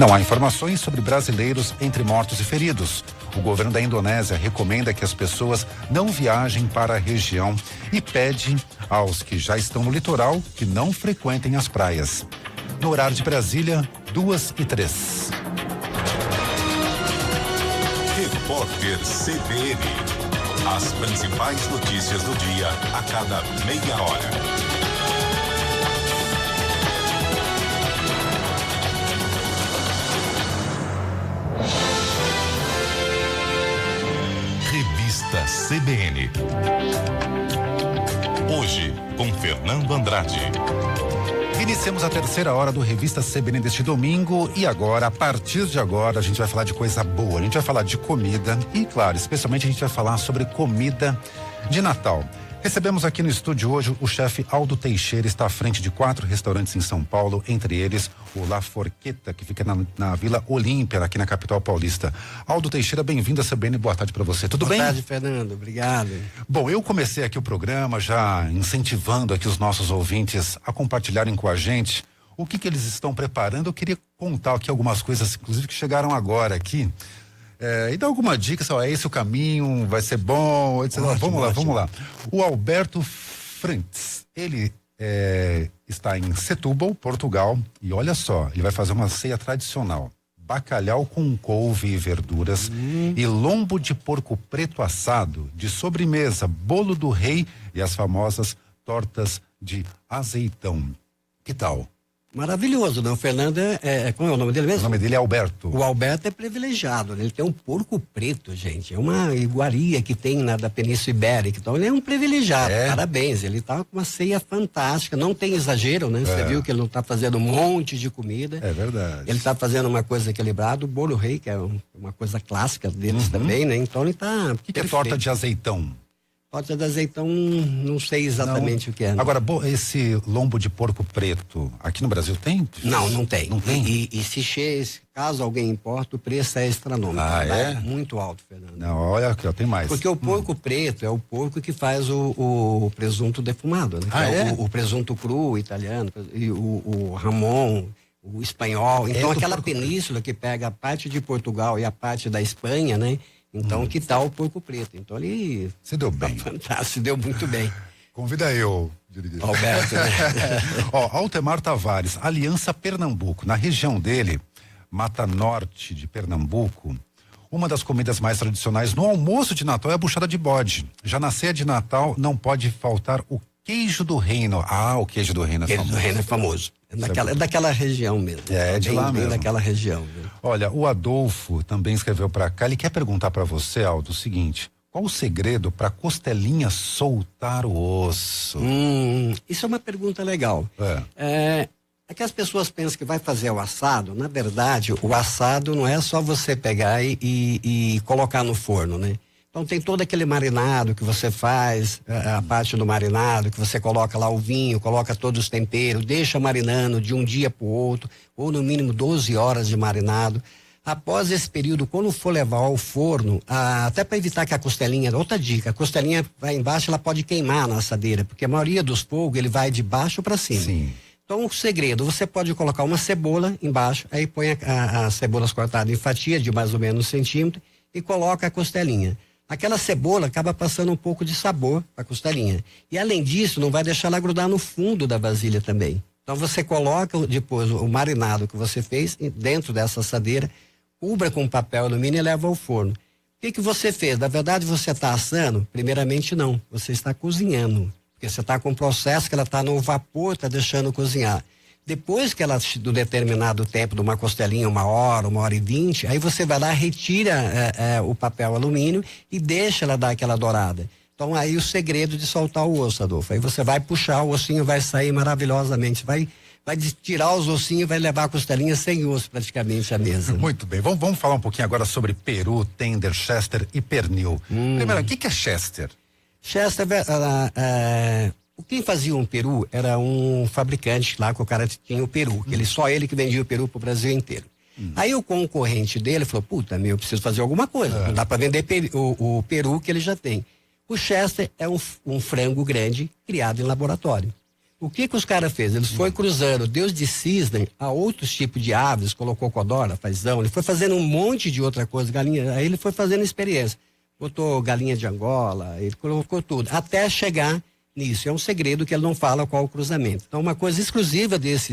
Não há informações sobre brasileiros entre mortos e feridos. O governo da Indonésia recomenda que as pessoas não viajem para a região e pede aos que já estão no litoral que não frequentem as praias. No horário de Brasília, 2:03. Repórter CBN. As principais notícias do dia a cada meia hora. Revista CBN. Hoje, com Fernando Andrade. Iniciamos a terceira hora do Revista CBN deste domingo e agora, a partir de agora, a gente vai falar de coisa boa. A gente vai falar de comida e, claro, especialmente a gente vai falar sobre comida de Natal. Recebemos aqui no estúdio hoje o chefe Aldo Teixeira, está à frente de 4 restaurantes em São Paulo, entre eles o La Forqueta, que fica na Vila Olímpia, aqui na capital paulista. Aldo Teixeira, bem-vindo à CBN, boa tarde para você, tudo bem? Boa tarde, Fernando, obrigado. Bom, eu comecei aqui o programa já incentivando aqui os nossos ouvintes a compartilharem com a gente o que eles estão preparando. Eu queria contar aqui algumas coisas, inclusive, que chegaram agora aqui. E dá alguma dica, só é esse o caminho, vai ser bom, etc. Ótimo, Vamos lá. O Alberto Frantz, ele está em Setúbal, Portugal, e olha só, ele vai fazer uma ceia tradicional. Bacalhau com couve e verduras e lombo de porco preto assado, de sobremesa, bolo do rei e as famosas tortas de azeitão. Que tal? Maravilhoso, né? O Fernando como é o nome dele mesmo? O nome dele é Alberto. O Alberto é privilegiado, né? Ele tem um porco preto, gente, é uma iguaria que tem da Península Ibérica, então ele é um privilegiado, parabéns, ele tá com uma ceia fantástica, não tem exagero, né? Você viu que ele não tá fazendo um monte de comida. É verdade. Ele tá fazendo uma coisa equilibrada, o bolo rei, que é uma coisa clássica deles também, né? Então ele tá... O que é torta de azeitão? Torta de azeitão, não sei exatamente o que é. Não. Agora, esse lombo de porco preto, aqui no Brasil tem? Não tem. Não tem? Se caso alguém importa, o preço é astronômico. É? Muito alto, Fernando. Não, olha aqui, ó, tem mais. Porque o porco preto é o porco que faz o presunto defumado, né? O presunto cru italiano, e o ramon, o espanhol. Então, aquela península que pega a parte de Portugal e a parte da Espanha, né? Então, que tal o porco preto? Então, ele... Se deu bem. Fantástico, se deu muito bem. Convida eu, Alberto, né? Altemar Tavares, Aliança Pernambuco. Na região dele, Mata Norte de Pernambuco, uma das comidas mais tradicionais no almoço de Natal é a buchada de bode. Já na ceia de Natal, não pode faltar o queijo do reino. O queijo do reino é famoso. O queijo do reino é famoso. É daquela região mesmo. É de lá mesmo. Daquela região. Viu? Olha, o Adolfo também escreveu para cá. Ele quer perguntar para você, Aldo, o seguinte: qual o segredo para costelinha soltar o osso? Isso é uma pergunta legal. É que as pessoas pensam que vai fazer o assado. Na verdade, o assado não é só você pegar e colocar no forno, né? Então tem todo aquele marinado que você faz, a parte do marinado, que você coloca lá o vinho, coloca todos os temperos, deixa marinando de um dia para o outro, ou no mínimo 12 horas de marinado. Após esse período, quando for levar ao forno, até para evitar que a costelinha, outra dica, a costelinha vai embaixo, ela pode queimar na assadeira, porque a maioria dos fogos, ele vai de baixo para cima. Sim. Então, o segredo, você pode colocar uma cebola embaixo, aí põe as cebolas cortadas em fatia de mais ou menos 1 centímetro e coloca a costelinha. Aquela cebola acaba passando um pouco de sabor para a costelinha. E além disso, não vai deixar ela grudar no fundo da vasilha também. Então você coloca depois o marinado que você fez dentro dessa assadeira, cubra com papel alumínio e leva ao forno. O que você fez? Na verdade, você está assando? Primeiramente não, você está cozinhando. Porque você está com um processo que ela está no vapor, está deixando cozinhar. Depois que ela, do determinado tempo, de uma costelinha, 1h, 1h20, aí você vai lá, retira o papel alumínio e deixa ela dar aquela dourada. Então aí o segredo de soltar o osso, Adolfo. Aí você vai puxar, o ossinho vai sair maravilhosamente. Vai tirar os ossinhos e vai levar a costelinha sem osso praticamente à mesa. Muito bem, vamos falar um pouquinho agora sobre peru, tender, chester e pernil. Primeiro, o que é chester? Chester, quem fazia um peru era um fabricante lá que o cara tinha o peru, só ele que vendia o peru pro Brasil inteiro. Aí o concorrente dele falou, eu preciso fazer alguma coisa, não dá para vender o peru que ele já tem. O Chester é um frango grande criado em laboratório. O que os caras fez? Eles foram cruzando Deus de cisne a outros tipos de aves, colocou codorna, fazão, ele foi fazendo um monte de outra coisa, galinha, aí ele foi fazendo experiência. Botou galinha de Angola, ele colocou tudo, até chegar nisso. É um segredo que ele não fala qual o cruzamento. Então, uma coisa exclusiva dessa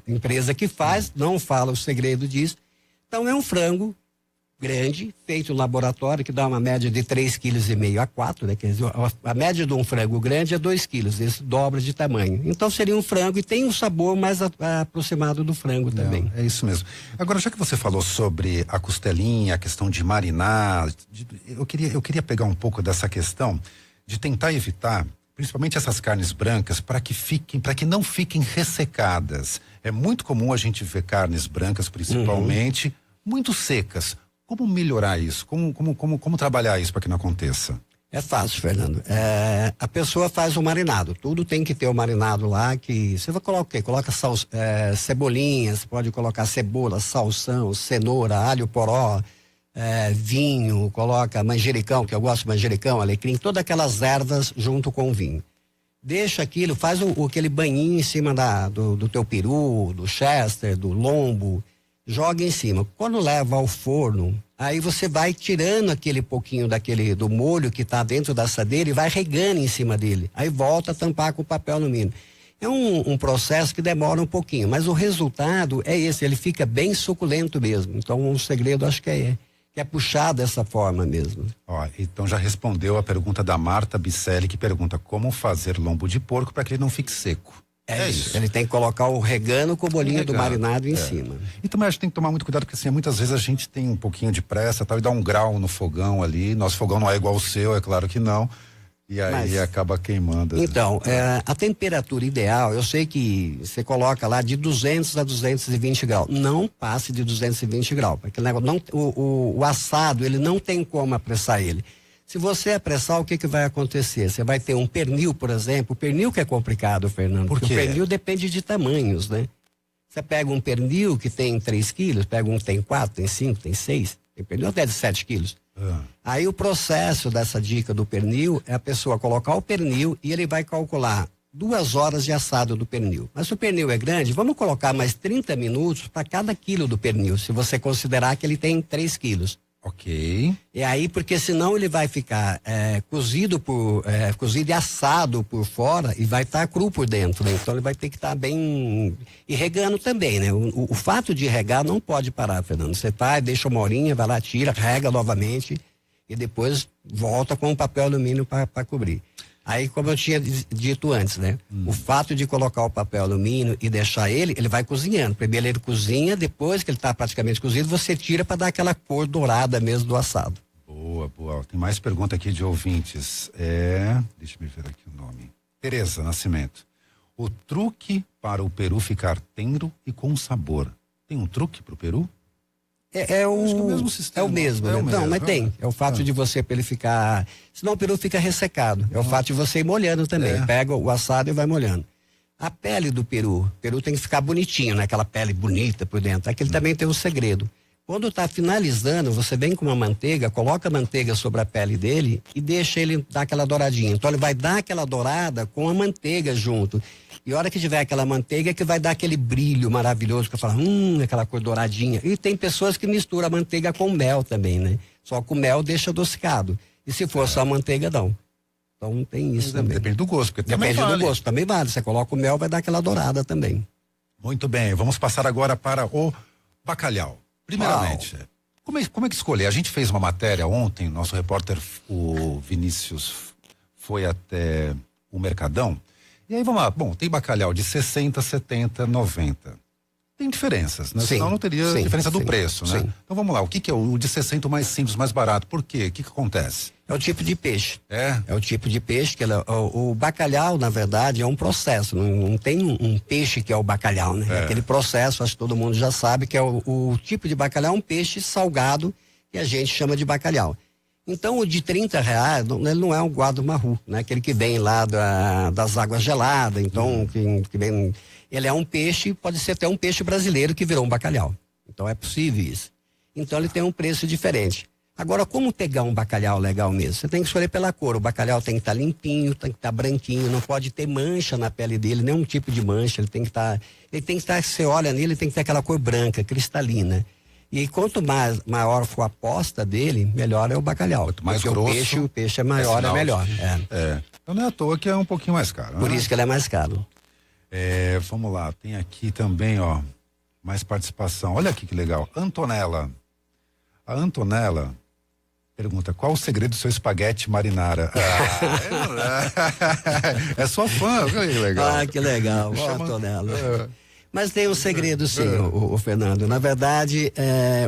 empresa que faz, não fala o segredo disso. Então, é um frango grande, feito no laboratório, que dá uma média de 3,5 kg a 4, né? Quer dizer, a média de um frango grande é 2 quilos, esse dobra de tamanho. Então seria um frango e tem um sabor mais aproximado do frango também. É isso mesmo. Agora, já que você falou sobre a costelinha, a questão de marinar, eu queria pegar um pouco dessa questão de tentar evitar, principalmente essas carnes brancas, para que não fiquem ressecadas. É muito comum a gente ver carnes brancas, principalmente, muito secas. Como melhorar isso? Como trabalhar isso para que não aconteça? É fácil, Fernando. A pessoa faz o marinado. Tudo tem que ter o marinado lá, que você vai colocar o quê? Coloca cebolinha, você pode colocar cebola, salsão, cenoura, alho poró, vinho, coloca manjericão, que eu gosto de manjericão, alecrim, todas aquelas ervas junto com o vinho. Deixa aquilo, faz aquele banhinho em cima do teu peru, do chester, do lombo, joga em cima. Quando leva ao forno, aí você vai tirando aquele pouquinho do molho que está dentro da assadeira e vai regando em cima dele. Aí volta a tampar com papel alumínio. É um processo que demora um pouquinho, mas o resultado é esse, ele fica bem suculento mesmo. Então o segredo acho que é puxar dessa forma mesmo. Então já respondeu a pergunta da Marta Bicelli, que pergunta como fazer lombo de porco para que ele não fique seco. É isso. Ele tem que colocar o regano com o bolinho do marinado em cima. E também a gente tem que tomar muito cuidado, porque assim, muitas vezes a gente tem um pouquinho de pressa tal, e dá um grau no fogão ali. Nosso fogão não é igual ao seu, é claro que não. E aí acaba queimando. Então, a temperatura ideal, eu sei que você coloca lá de 200 a 220 graus. Não passe de 220 graus. Porque o assado, ele não tem como apressar ele. Se você apressar, o que vai acontecer? Você vai ter um pernil, por exemplo. O pernil que é complicado, Fernando. Por quê? Porque o pernil depende de tamanhos, né? Você pega um pernil que tem 3 quilos, pega um que tem 4, tem 5, tem 6. Tem pernil até de 7 quilos. Aí o processo dessa dica do pernil é a pessoa colocar o pernil e ele vai calcular 2 horas de assado do pernil. Mas se o pernil é grande, vamos colocar mais 30 minutos para cada quilo do pernil, se você considerar que ele tem 3 quilos. Ok. E aí, porque senão ele vai ficar cozido e assado por fora e vai estar cru por dentro, né? Então ele vai ter que estar bem... E regando também, né? O fato de regar não pode parar, Fernando. Você deixa uma horinha, vai lá, tira, rega novamente e depois volta com o papel alumínio para cobrir. Aí, como eu tinha dito antes, né? O fato de colocar o papel alumínio e deixar ele vai cozinhando. Primeiro ele cozinha, depois que ele está praticamente cozido, você tira para dar aquela cor dourada mesmo do assado. Boa. Tem mais pergunta aqui de ouvintes. Deixa eu ver aqui o nome. Tereza Nascimento. O truque para o peru ficar tenro e com sabor. Tem um truque para o peru? É o mesmo sistema. É o mesmo, né? Não, mas tem. É o fato de você, para ele ficar... Senão o peru fica ressecado. É o fato de você ir molhando também. Pega o assado e vai molhando. A pele do peru, o peru tem que ficar bonitinho, né? Aquela pele bonita por dentro. Aquele também tem um segredo. Quando está finalizando, você vem com uma manteiga, coloca a manteiga sobre a pele dele e deixa ele dar aquela douradinha. Então ele vai dar aquela dourada com a manteiga junto. E a hora que tiver aquela manteiga é que vai dar aquele brilho maravilhoso, que fala, aquela cor douradinha. E tem pessoas que misturam a manteiga com mel também, né? Só que o mel deixa adocicado. E se for só a manteiga, não. Então tem isso também. Depende do gosto, porque depende do gosto, também vale. Você coloca o mel, vai dar aquela dourada também. Muito bem, vamos passar agora para o bacalhau. Primeiramente, como é que escolher? A gente fez uma matéria ontem, nosso repórter, o Vinícius, foi até o Mercadão. E aí vamos lá, tem bacalhau de 60, 70, 90. Tem diferenças, né? Sim, senão não teria diferença do preço, né? Sim. Então vamos lá, o que é o de 60 mais simples, mais barato? Por quê? O que acontece? É o tipo de peixe. É o tipo de peixe que o bacalhau, na verdade, é um processo. Não tem um peixe que é o bacalhau, né? É aquele processo, acho que todo mundo já sabe, que é o tipo de bacalhau, é um peixe salgado que a gente chama de bacalhau. Então, o de R$30, ele não é um guado-marru, né? Aquele que vem lá das águas geladas, então, que vem... Ele é um peixe, pode ser até um peixe brasileiro que virou um bacalhau. Então, é possível isso. Então, ele tem um preço diferente. Agora, como pegar um bacalhau legal mesmo? Você tem que escolher pela cor. O bacalhau tem que estar limpinho, tem que estar branquinho, não pode ter mancha na pele dele, nenhum tipo de mancha. Ele tem que estar, você olha nele, ele tem que ter aquela cor branca, cristalina. E quanto maior for a posta dele, melhor é o bacalhau. Quanto mais porque grosso, o peixe é maior, é melhor. Então não é à toa que é um pouquinho mais caro. Por né? isso que ele é mais caro. Vamos lá, tem aqui também, ó, mais participação. Olha aqui que legal. Antonella. A Antonella pergunta, qual o segredo do seu espaguete marinara? É sua fã, que legal. Ah, que legal, Antonella. Mas tem um segredo sim, o Fernando. Na verdade,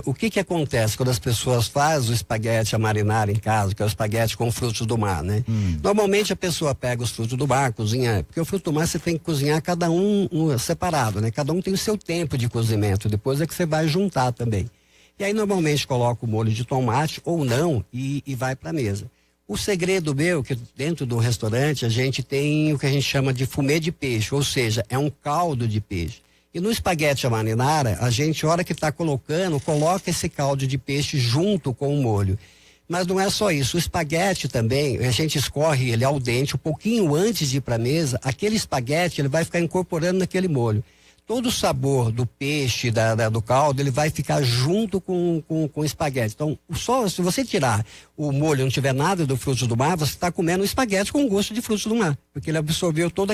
o que acontece quando as pessoas fazem o espaguete a marinar em casa, que é o espaguete com frutos do mar, né? Normalmente a pessoa pega os frutos do mar, cozinha, porque o fruto do mar você tem que cozinhar cada um separado, né? Cada um tem o seu tempo de cozimento, depois é que você vai juntar também. E aí normalmente coloca o molho de tomate ou não e vai para a mesa. O segredo meu, que dentro do restaurante a gente tem o que a gente chama de fumê de peixe, ou seja, é um caldo de peixe. E no espaguete à marinara, a gente, a hora que está colocando, coloca esse caldo de peixe junto com o molho. Mas não é só isso, o espaguete também, a gente escorre ele ao dente, um pouquinho antes de ir para a mesa, aquele espaguete ele vai ficar incorporando naquele molho. Todo o sabor do peixe, do caldo, ele vai ficar junto com o espaguete. Então, só se você tirar o molho e não tiver nada do frutos do mar, você está comendo um espaguete com gosto de frutos do mar, porque ele absorveu todo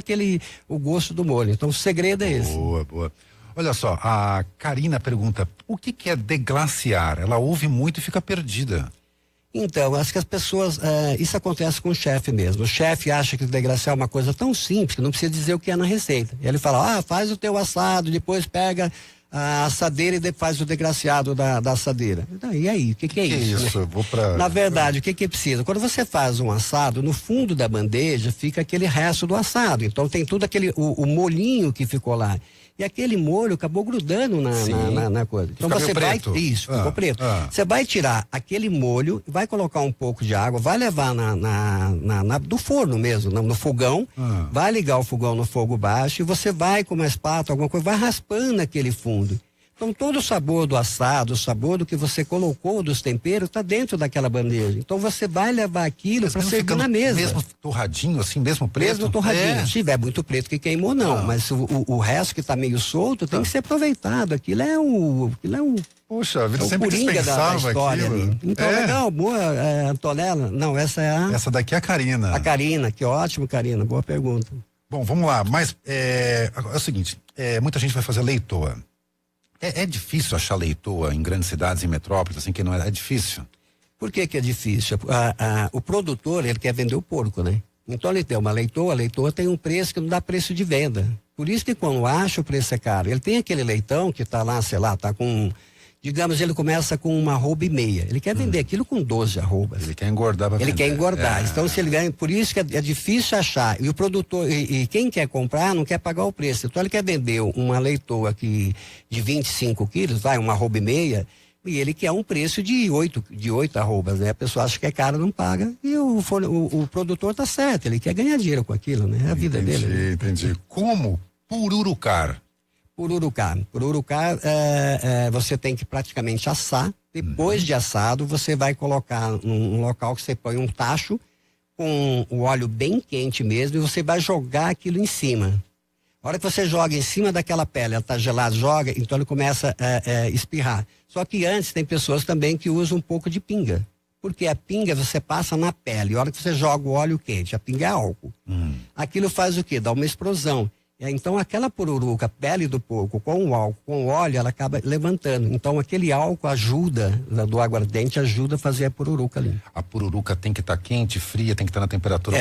o gosto do molho. Então, o segredo é esse. Boa. Olha só, a Karina pergunta, o que é deglaciar? Ela ouve muito e fica perdida. Então, acho que as pessoas, isso acontece com o chefe mesmo. O chefe acha que deglaciar é uma coisa tão simples que não precisa dizer o que é na receita. Ele fala, faz o teu assado, depois pega a assadeira e faz o deglaciado da assadeira. E aí, o que é isso? Né? Vou pra... Na verdade, o que precisa? Quando você faz um assado, no fundo da bandeja fica aquele resto do assado. Então tem tudo o molhinho que ficou lá. E aquele molho acabou grudando na coisa. Então você vai. Isso, ficou preto. Você vai tirar aquele molho, vai colocar um pouco de água, vai levar do forno mesmo, no fogão, vai ligar o fogão no fogo baixo e você vai com uma espátula, alguma coisa, vai raspando aquele fundo. Então todo o sabor do assado, o sabor do que você colocou dos temperos está dentro daquela bandeja. Então você vai levar aquilo para servir na mesa. Mesmo torradinho assim, mesmo preto? Mesmo torradinho. Se tiver muito preto que queimou, não. Mas o resto que está meio solto tem que ser aproveitado. Aquilo é um Poxa, a vida sempre dispensava da história aquilo. Ali. Então legal, boa, Antonella. Não, essa é Essa daqui é a Karina. A Karina, que ótimo, Karina. Boa pergunta. Bom, vamos lá. Mas é o seguinte, muita gente vai fazer leitoa. É difícil achar leitoa em grandes cidades, em metrópoles, assim, que não é difícil? Por que é difícil? O produtor, ele quer vender o porco, né? Então ele tem uma leitoa, a leitoa tem um preço que não dá preço de venda. Por isso que quando acha o preço é caro. Ele tem aquele leitão que tá lá, sei lá, tá com, digamos, ele começa com uma arroba e meia. Ele quer vender aquilo com 12 arrobas. Ele quer engordar pra vender. Ele quer engordar. Então se ele ganha, por isso que é difícil achar. E o produtor, e quem quer comprar não quer pagar o preço. Então ele quer vender uma leitoa de 25 quilos, uma arroba e meia, e ele quer um preço de 8 arrobas, né? A pessoa acha que é caro, não paga. E o produtor tá certo, ele quer ganhar dinheiro com aquilo, né? É a vida dele. Né? Entendi. Como pururucar? Pururucar, você tem que praticamente assar. Depois de assado, você vai colocar num local que você põe um tacho com o óleo bem quente mesmo e você vai jogar aquilo em cima. A hora que você joga em cima daquela pele, ela tá gelada, joga, então ele começa a espirrar. Só que antes tem pessoas também que usam um pouco de pinga. Porque a pinga você passa na pele. A hora que você joga o óleo quente, a pinga é álcool. Aquilo faz o quê? Dá uma explosão. Então aquela pururuca, a pele do porco com o álcool, com o óleo, ela acaba levantando. Então aquele álcool ajuda, do aguardente, ajuda a fazer a pururuca ali. A pururuca tem que estar quente, fria, tem que estar na temperatura.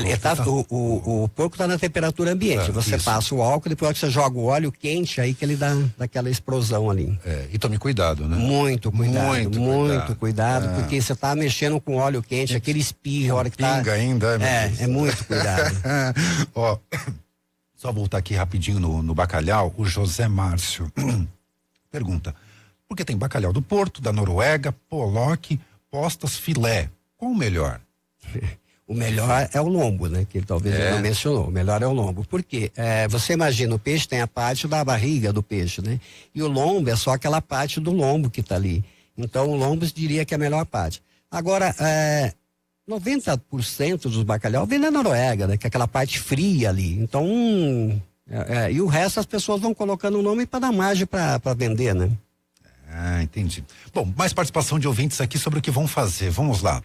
O porco está na temperatura ambiente. Você passa o álcool, depois que você joga o óleo quente, aí que ele dá daquela explosão ali. E tome cuidado, né? Muito cuidado, porque você está mexendo com óleo quente, aquele espirro, a hora que pinga ainda. É muito cuidado. Ó. Só voltar aqui rapidinho no bacalhau, o José Márcio pergunta, porque tem bacalhau do Porto, da Noruega, Pollock, postas, filé, qual o melhor? O melhor é o lombo, né? Que talvez ele não mencionou, o melhor é o lombo, porque você imagina, o peixe tem a parte da barriga do peixe, né? E o lombo é só aquela parte do lombo que tá ali, então o lombo diria que é a melhor parte. Agora, 90% dos bacalhau vem da Noruega, né? Que é aquela parte fria ali. Então, e o resto as pessoas vão colocando o nome para dar margem para vender, né? Ah, entendi. Bom, mais participação de ouvintes aqui sobre o que vão fazer. Vamos lá.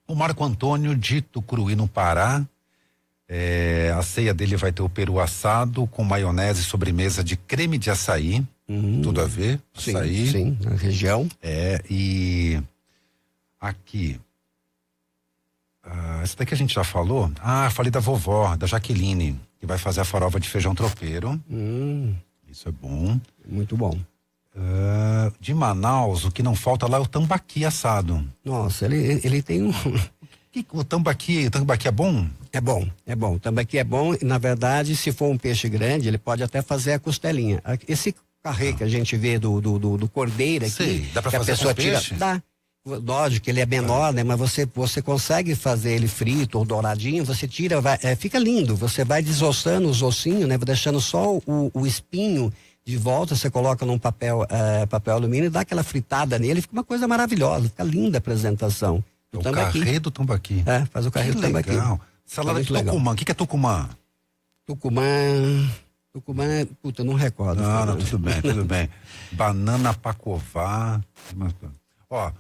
O Marco Antônio de Tucuruí, no Pará. A ceia dele vai ter o peru assado com maionese e sobremesa de creme de açaí. Tudo a ver. Sim, açaí. sim, na região. E aqui. Essa daqui a gente já falou. Falei da vovó, da Jaqueline, que vai fazer a farofa de feijão tropeiro. Isso é bom. Muito bom. De Manaus, o que não falta lá é o tambaqui assado. Nossa, ele tem um... O tambaqui é bom? É bom. O tambaqui é bom e, na verdade, se for um peixe grande, ele pode até fazer a costelinha. Esse carré que a gente vê do cordeiro aqui, sei, dá pra que fazer a pessoa com tira, peixe? dá. Lógico que ele é menor, né? Mas você consegue fazer ele frito ou douradinho, você tira, fica lindo. Você vai desossando os ossinhos, né? Deixando só o espinho de volta, você coloca num papel alumínio e dá aquela fritada nele, fica uma coisa maravilhosa, fica linda a apresentação. O carré do tambaqui. Faz o carré do tambaqui. Legal. Salada de tucumã, o que é tucumã? Tucumã, puta, não recordo. Não, tudo bem. Banana pacová. Ó,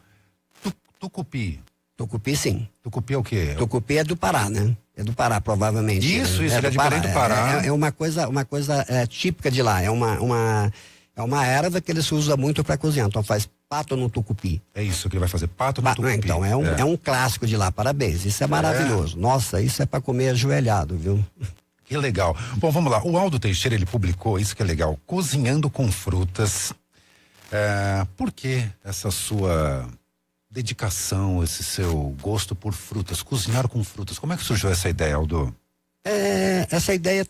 tucupi. Tucupi, sim. Tucupi é o quê? Tucupi é do Pará, né? É do Pará, provavelmente. Isso, ele é diferente do Pará. É uma coisa típica de lá. É uma erva que eles usam muito para cozinhar. Então faz pato no tucupi. É isso que ele vai fazer, pato no tucupi. Então, é um clássico de lá, parabéns. Isso é maravilhoso. Nossa, isso é para comer ajoelhado, viu? Que legal. Bom, vamos lá. O Aldo Teixeira, ele publicou, isso que é legal, Cozinhando com Frutas. Por que essa sua dedicação, esse seu gosto por frutas, cozinhar com frutas? Como é que surgiu essa ideia, Aldo? Essa ideia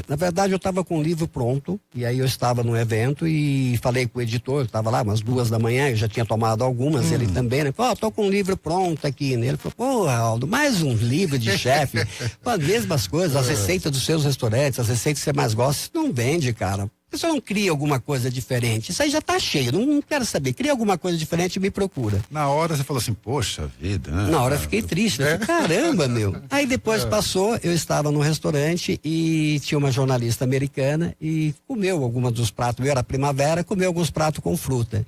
na verdade eu estava com o livro pronto e aí eu estava num evento e falei com o editor, estava lá umas 2 da manhã, eu já tinha tomado algumas, ele também, né? Tô com um livro pronto aqui, né? Ele falou, porra, Aldo, mais um livro de chefe, as mesmas coisas, as receitas dos seus restaurantes, as receitas que você mais gosta, isso não vende, cara. Por que você não cria alguma coisa diferente? Isso aí já tá cheio, não quero saber. Cria alguma coisa diferente e me procura. Na hora você falou assim, poxa vida, né? Na hora eu fiquei triste, né? Caramba, meu. Aí depois passou, eu estava no restaurante e tinha uma jornalista americana e comeu alguns dos pratos, era primavera, comeu alguns pratos com fruta.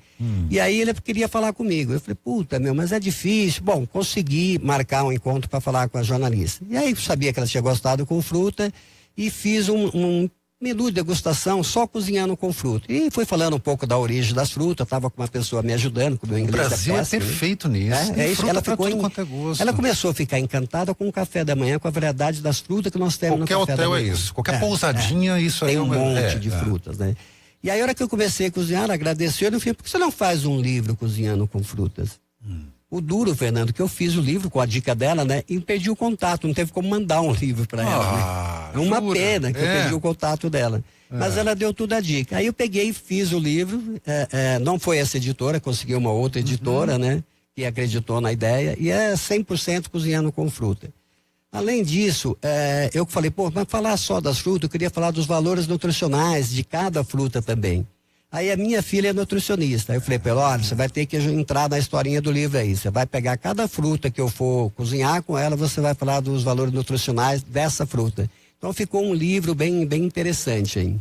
E aí ele queria falar comigo. Eu falei, puta, meu, mas é difícil. Bom, consegui marcar um encontro para falar com a jornalista. E aí sabia que ela tinha gostado com fruta e fiz um menu de degustação só cozinhando com fruta. E fui falando um pouco da origem das frutas, estava com uma pessoa me ajudando, com o meu inglês. O Brasil é perfeito nisso. Isso. Ela começou a ficar encantada com o café da manhã, com a variedade das frutas que nós temos no café da manhã. Qualquer hotel é isso. Qualquer pousadinha, isso aí tem um monte de frutas, né? E aí, a hora que eu comecei a cozinhar, ela agradeceu, eu falei, por que você não faz um livro cozinhando com frutas? O duro, Fernando, que eu fiz o livro com a dica dela, né? E perdi o contato, não teve como mandar um livro para ela, né? É uma pena que eu perdi o contato dela. Mas ela deu tudo a dica. Aí eu peguei e fiz o livro, não foi essa editora, consegui uma outra editora, né? Que acreditou na ideia, e é 100% cozinhando com fruta. Além disso, eu falei, mas falar só das frutas, eu queria falar dos valores nutricionais de cada fruta também. Aí a minha filha é nutricionista. Aí eu falei pra ela, olha, você vai ter que entrar na historinha do livro aí. Você vai pegar cada fruta que eu for cozinhar com ela, você vai falar dos valores nutricionais dessa fruta. Então ficou um livro bem interessante aí.